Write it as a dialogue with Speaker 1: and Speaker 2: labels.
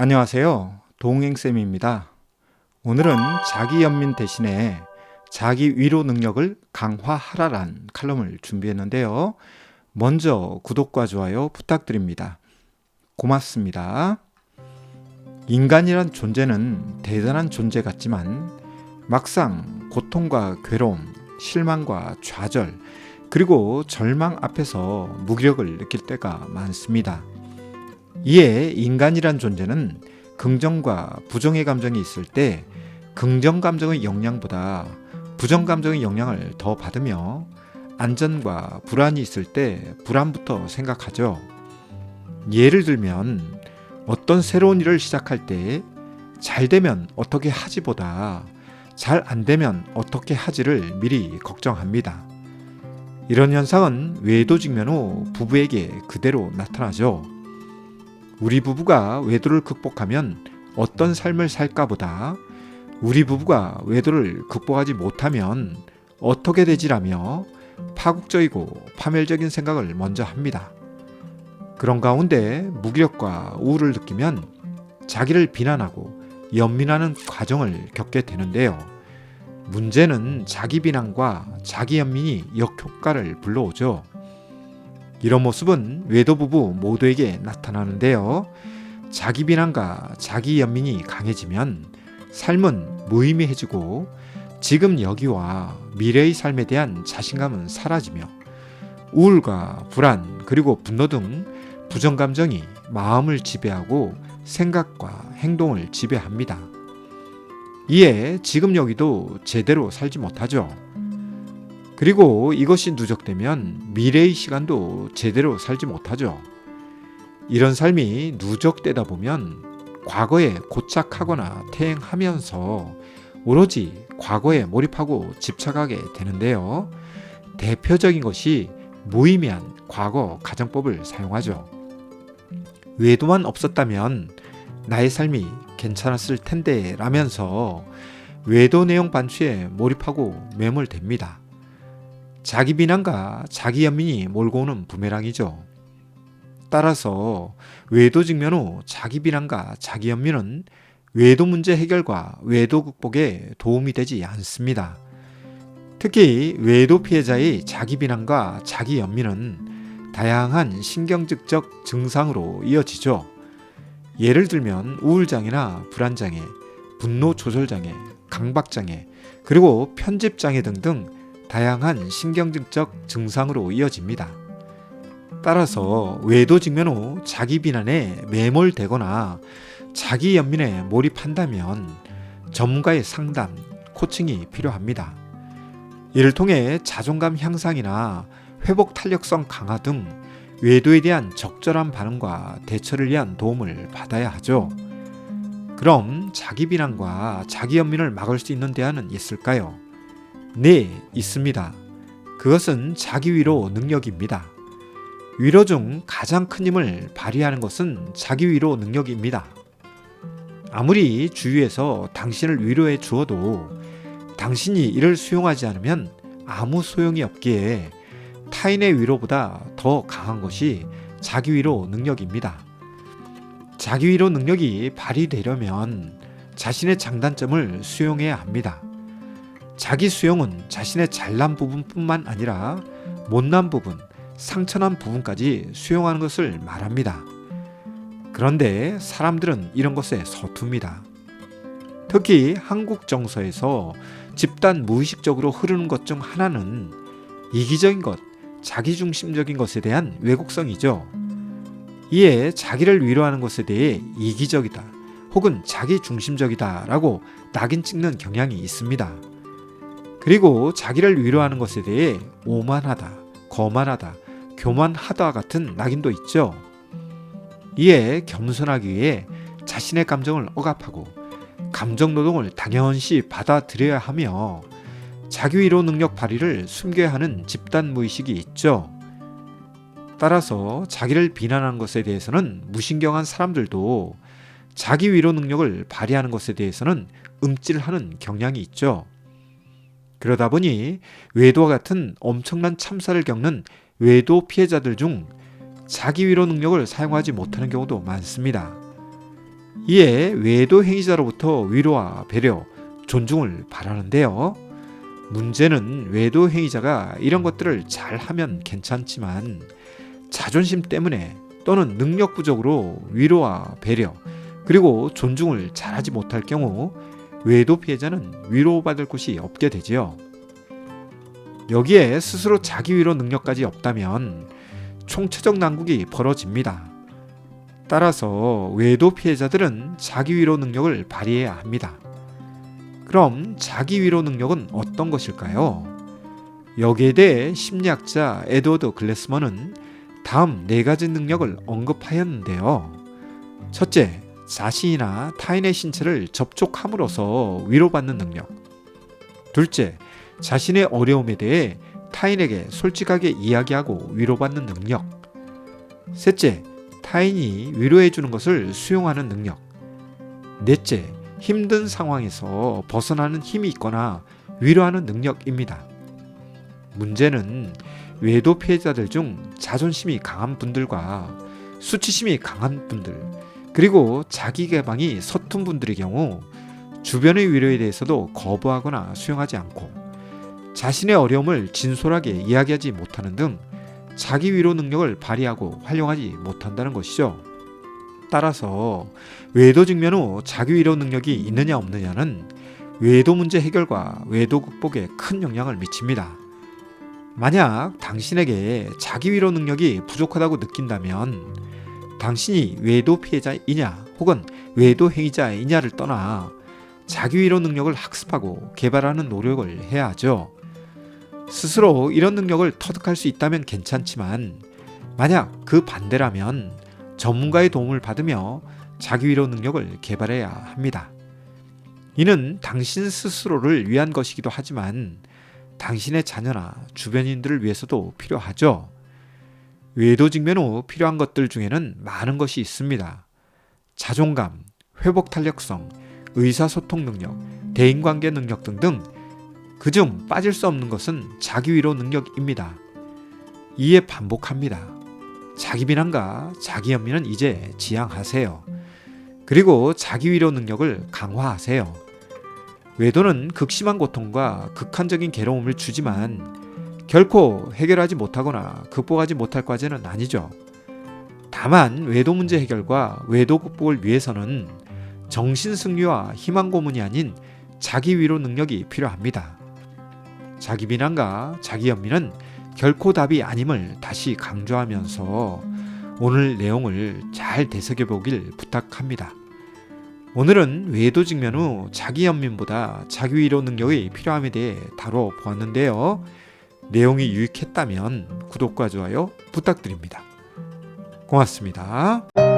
Speaker 1: 안녕하세요. 동행쌤입니다. 오늘은 자기연민 대신에 자기 위로 능력을 강화하라란 칼럼을 준비했는데요. 먼저 구독과 좋아요 부탁드립니다. 고맙습니다. 인간이란 존재는 대단한 존재 같지만 막상 고통과 괴로움, 실망과 좌절, 그리고 절망 앞에서 무기력을 느낄 때가 많습니다. 이에 인간이란 존재는 긍정과 부정의 감정이 있을 때 긍정 감정의 영향보다 부정 감정의 영향을 더 받으며 안전과 불안이 있을 때 불안부터 생각하죠. 예를 들면 어떤 새로운 일을 시작할 때 잘 되면 어떻게 하지보다 잘 안 되면 어떻게 하지를 미리 걱정합니다. 이런 현상은 외도 직면 후 부부에게 그대로 나타나죠. 우리 부부가 외도를 극복하면 어떤 삶을 살까 보다 우리 부부가 외도를 극복하지 못하면 어떻게 되지라며 파국적이고 파멸적인 생각을 먼저 합니다. 그런 가운데 무기력과 우울을 느끼면 자기를 비난하고 연민하는 과정을 겪게 되는데요. 문제는 자기 비난과 자기 연민이 역효과를 불러오죠. 이런 모습은 외도 부부 모두에게 나타나는데요. 자기 비난과 자기 연민이 강해지면 삶은 무의미해지고 지금 여기와 미래의 삶에 대한 자신감은 사라지며 우울과 불안 그리고 분노 등 부정감정이 마음을 지배하고 생각과 행동을 지배합니다. 이에 지금 여기도 제대로 살지 못하죠. 그리고 이것이 누적되면 미래의 시간도 제대로 살지 못하죠. 이런 삶이 누적되다 보면 과거에 고착하거나 퇴행하면서 오로지 과거에 몰입하고 집착하게 되는데요. 대표적인 것이 무의미한 과거 가정법을 사용하죠. 외도만 없었다면 나의 삶이 괜찮았을 텐데 라면서 외도 내용 반추에 몰입하고 매몰됩니다. 자기 비난과 자기 연민이 몰고 오는 부메랑이죠. 따라서 외도 직면 후 자기 비난과 자기 연민은 외도 문제 해결과 외도 극복에 도움이 되지 않습니다. 특히 외도 피해자의 자기 비난과 자기 연민은 다양한 신경직적 증상으로 이어지죠. 예를 들면 우울장애나 불안장애, 분노조절장애, 강박장애, 그리고 편집장애 등등 다양한 신경증적 증상으로 이어집니다. 따라서 외도 직면 후 자기 비난에 매몰되거나 자기 연민에 몰입한다면 전문가의 상담, 코칭이 필요합니다. 이를 통해 자존감 향상이나 회복 탄력성 강화 등 외도에 대한 적절한 반응과 대처를 위한 도움을 받아야 하죠. 그럼 자기 비난과 자기 연민을 막을 수 있는 대안은 있을까요? 네, 있습니다. 그것은 자기 위로 능력입니다. 위로 중 가장 큰 힘을 발휘하는 것은 자기 위로 능력입니다. 아무리 주위에서 당신을 위로해 주어도 당신이 이를 수용하지 않으면 아무 소용이 없기에 타인의 위로보다 더 강한 것이 자기 위로 능력입니다. 자기 위로 능력이 발휘되려면 자신의 장단점을 수용해야 합니다. 자기 수용은 자신의 잘난 부분뿐만 아니라 못난 부분, 상처난 부분까지 수용하는 것을 말합니다. 그런데 사람들은 이런 것에 서툽니다. 특히 한국 정서에서 집단 무의식적으로 흐르는 것 중 하나는 이기적인 것, 자기중심적인 것에 대한 왜곡성이죠. 이에 자기를 위로하는 것에 대해 이기적이다 혹은 자기중심적이다 라고 낙인 찍는 경향이 있습니다. 그리고 자기를 위로하는 것에 대해 오만하다, 거만하다, 교만하다 같은 낙인도 있죠. 이에 겸손하기 위해 자신의 감정을 억압하고 감정노동을 당연시 받아들여야 하며 자기 위로 능력 발휘를 숨겨야 하는 집단 무의식이 있죠. 따라서 자기를 비난하는 것에 대해서는 무신경한 사람들도 자기 위로 능력을 발휘하는 것에 대해서는 움찔하는 경향이 있죠. 그러다 보니 외도와 같은 엄청난 참사를 겪는 외도 피해자들 중 자기 위로 능력을 사용하지 못하는 경우도 많습니다. 이에 외도 행위자로부터 위로와 배려, 존중을 바라는데요. 문제는 외도 행위자가 이런 것들을 잘하면 괜찮지만 자존심 때문에 또는 능력 부족으로 위로와 배려 그리고 존중을 잘하지 못할 경우 외도 피해자는 위로받을 곳이 없게 되지요. 여기에 스스로 자기 위로 능력까지 없다면 총체적 난국이 벌어집니다. 따라서 외도 피해자들은 자기 위로 능력을 발휘해야 합니다. 그럼 자기 위로 능력은 어떤 것일까요? 여기에 대해 심리학자 에드워드 글래스먼은 다음 4가지 능력을 언급하였는데요. 첫째, 자신이나 타인의 신체를 접촉함으로써 위로받는 능력. 둘째, 자신의 어려움에 대해 타인에게 솔직하게 이야기하고 위로받는 능력. 셋째, 타인이 위로해주는 것을 수용하는 능력. 넷째, 힘든 상황에서 벗어나는 힘이 있거나 위로하는 능력입니다. 문제는 외도 피해자들 중 자존심이 강한 분들과 수치심이 강한 분들, 그리고 자기 개방이 서툰 분들의 경우 주변의 위로에 대해서도 거부하거나 수용하지 않고 자신의 어려움을 진솔하게 이야기하지 못하는 등 자기 위로 능력을 발휘하고 활용하지 못한다는 것이죠. 따라서 외도 직면 후 자기 위로 능력이 있느냐 없느냐는 외도 문제 해결과 외도 극복에 큰 영향을 미칩니다. 만약 당신에게 자기 위로 능력이 부족하다고 느낀다면 당신이 외도 피해자이냐 혹은 외도 행위자이냐를 떠나 자기 위로 능력을 학습하고 개발하는 노력을 해야 하죠. 스스로 이런 능력을 터득할 수 있다면 괜찮지만 만약 그 반대라면 전문가의 도움을 받으며 자기 위로 능력을 개발해야 합니다. 이는 당신 스스로를 위한 것이기도 하지만 당신의 자녀나 주변인들을 위해서도 필요하죠. 외도 직면 후 필요한 것들 중에는 많은 것이 있습니다. 자존감, 회복 탄력성, 의사소통 능력, 대인관계 능력 등등 그중 빠질 수 없는 것은 자기 위로 능력입니다. 이에 반복합니다. 자기 비난과 자기 연민은 이제 지양하세요. 그리고 자기 위로 능력을 강화하세요. 외도는 극심한 고통과 극한적인 괴로움을 주지만 결코 해결하지 못하거나 극복하지 못할 과제는 아니죠. 다만 외도 문제 해결과 외도 극복을 위해서는 정신 승리와 희망 고문이 아닌 자기 위로 능력이 필요합니다. 자기 비난과 자기 연민은 결코 답이 아님을 다시 강조하면서 오늘 내용을 잘 되새겨 보길 부탁합니다. 오늘은 외도 직면 후 자기 연민보다 자기 위로 능력이 필요함에 대해 다뤄보았는데요. 내용이 유익했다면 구독과 좋아요 부탁드립니다. 고맙습니다.